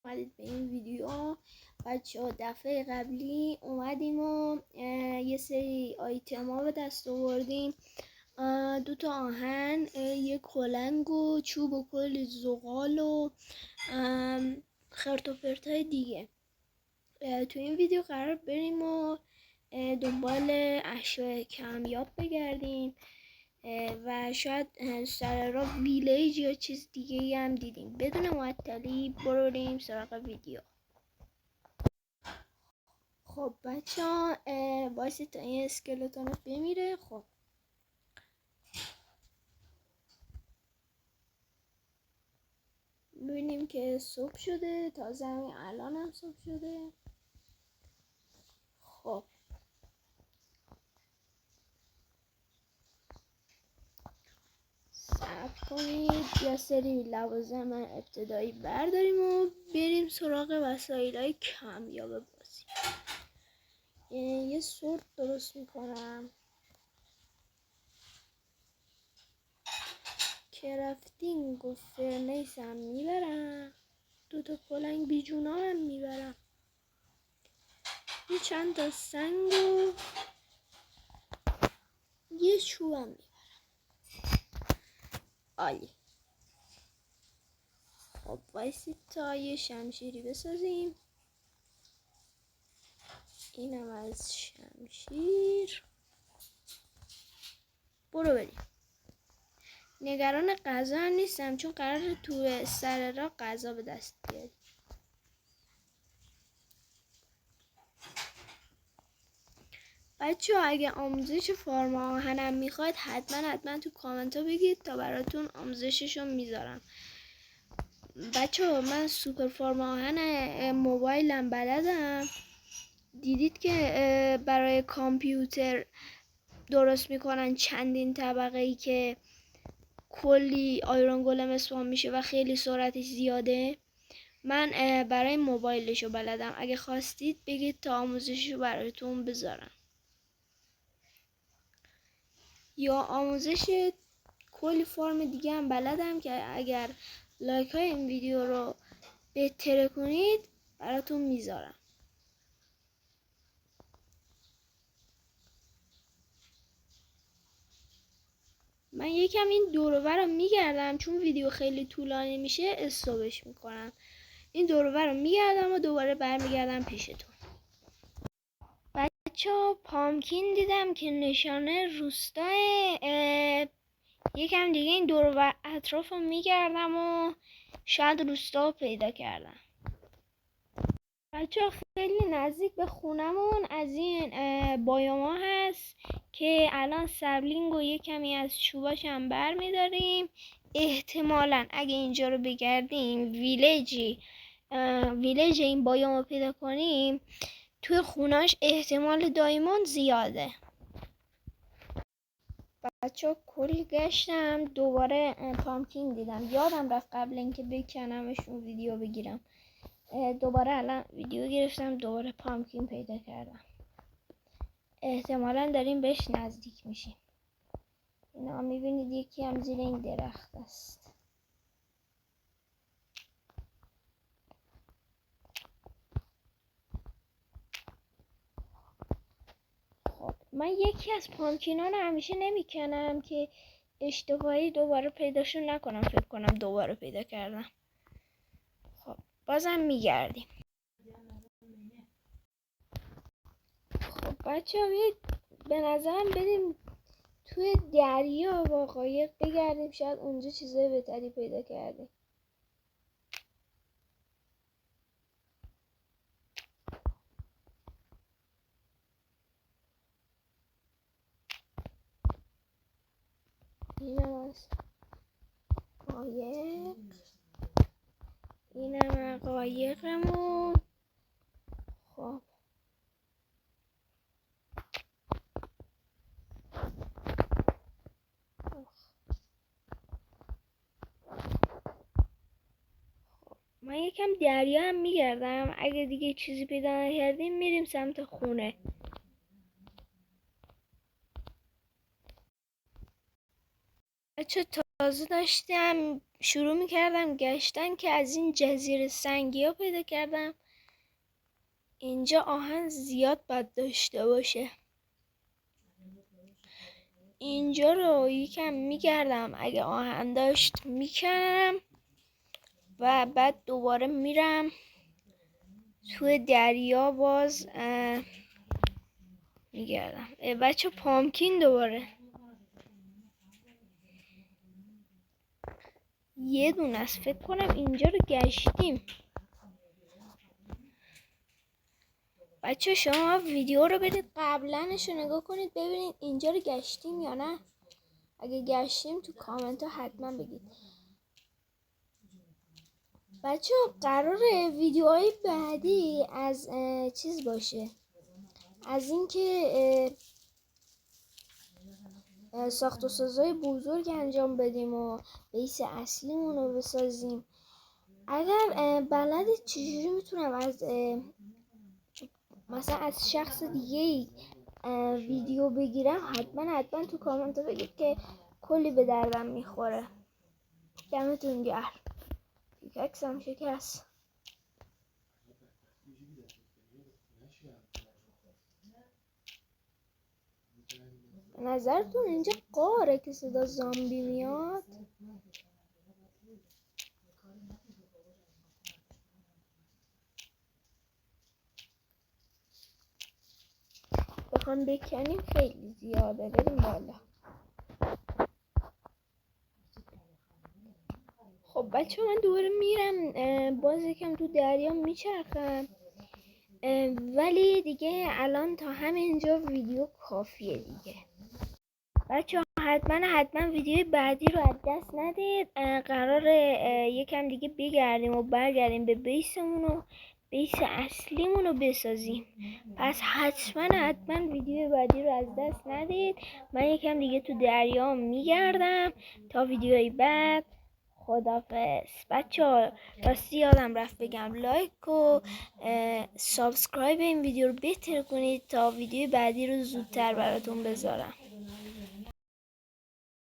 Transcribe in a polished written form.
اومدید به این ویدیو. بچه‌ها دفعه قبلی اومدیم و یه سری آیتما به دست آوردیم، 2 تا آهن، یک کلنگ و چوب و کلی زغال و خرت و پرتای دیگه. تو این ویدیو قرار بریم و دنبال اشیاء کمیاب بگردیم و شاید سر راه ویلیج یا چیز دیگه هم دیدیم. بدون معطلی بریم سراغ ویدیو. خب بچه ها واسه تا این اسکلتون بمیره. خب میبینیم که صبح شده، تازه همین الان هم صبح شده. خب صبر کنید یا سری لوازم ابتدایی برداریم و بریم سراغ وسایل های کمیاب بازی. یه سورد درست میکنم، کرافتینگ و فرنیس هم میبرم، 2 تا کلنگ بیجونا هم میبرم، یه چند تا سنگ و یه چوب هم میبرم. عالی. خب وایسید تا یه شمشیری بسازیم. اینم از شمشیر. برو بریم. نگران غذا هم نیستم چون قراره تو سر راه غذا به دست بیاریم. بچه ها اگه آموزش فارم آهنم میخواید حتما تو کامنت ها بگید تا براتون آموزششو میذارم. بچه ها من سوپر فارم آهن موبایلم بلدم. دیدید که برای کامپیوتر درست میکنن چندین طبقه ای که کلی آیرون گولم اسپام میشه و خیلی سرعتش زیاده. من برای موبایلشو بلدم. اگه خواستید بگید تا آموزششو براتون بذارم، یا آموزش کلی فرم دیگه هم بلدم که اگر لایک های این ویدیو رو بهتره کنید براتون میذارم. من یکم این دور و بر رو میگردم چون ویدیو خیلی طولانی میشه استاپش میکنم. این دور و بر رو میگردم و دوباره برمیگردم پیشتون. بچه‌ها پامکین دیدم که نشانه روستاه. یکم دیگه این دور و بر اطراف رو میگردم و شاید روستا پیدا کردم. بچه‌ها خیلی نزدیک به خونمون از این بایوما هست که الان سبلینگ و یه کمی از چوباش هم بر میداریم. احتمالا اگه اینجا رو بگردیم ویلیج این بایوما پیدا کنیم توی خوناش احتمال دایموند زیاده. بچه کلی گشتم دوباره پامکین دیدم. یادم رفت قبل اینکه بکنمشون ویدیو بگیرم. دوباره الان ویدیو گرفتم، دوباره پامکین پیدا کردم. احتمالا داریم بهش نزدیک میشیم. اینا میبینید یکی هم زیر این درخت است. خب من یکی از پامکینا رو همیشه نمیکنم که اشتباهی دوباره پیداشون نکنم. فکر کنم دوباره پیدا کردم. خب بازم میگردیم. خب بچه ها به نظرم بریم توی دریا با قایق بگردیم، شاید اونجا چیزای بهتری پیدا کردیم. اینم از قایق، اینم قایقمون. خب من یکم دریا هم میگردم. اگه دیگه چیزی پیدا نکردیم میریم سمت خونه. بچه تازه داشتم شروع میکردم گشتن که از این جزیره سنگی ها پیدا کردم. اینجا آهن زیاد باید داشته باشه. اینجا رو یکم میگردم، اگه آهن داشت میکنم و بعد دوباره میرم توی دریا باز میگردم. بچه پامکین دوباره یه دونه است، فکر کنم اینجا رو گشتیم. بچه شما ویدیو رو برید قبلنش رو نگاه کنید ببینید اینجا رو گشتیم یا نه. اگه گشتیم تو کامنت ها حتما بگید. بچه قراره ویدیوهای بعدی از چیز باشه، از اینکه ساخت و سازای بزرگ انجام بدیم و بیس اصلیمون رو بسازیم. اگر بلدید چجوری میتونم از مثلا از شخص دیگه ویدیو بگیرم، حتما تو کامنت بگید که کلی به دردم میخوره. دمتون گرم. پیکاکسم شکست. به نظرتون اینجا قاره که صدا زامبی میاد؟ بخوام بکنیم خیلی زیاده. بریم بالا. خب بچه من دوباره میرم باز یکم تو دریا میچرخم، ولی دیگه الان تا همینجا ویدیو کافیه دیگه. بچه حتما ویدیوی بعدی رو از دست ندید. قراره یکم دیگه بگردیم و برگردیم به بیسمون و بیس اصلیمون رو بسازیم. پس حتما ویدیو بعدی رو از دست ندید. من یکم دیگه تو دریا میگردم تا ویدیوی بعد. خدافظ بچه. راستی یادم رفت بگم لایک و سابسکرایب این ویدیو رو بهتر کنید تا ویدیو بعدی رو زودتر براتون بذارم.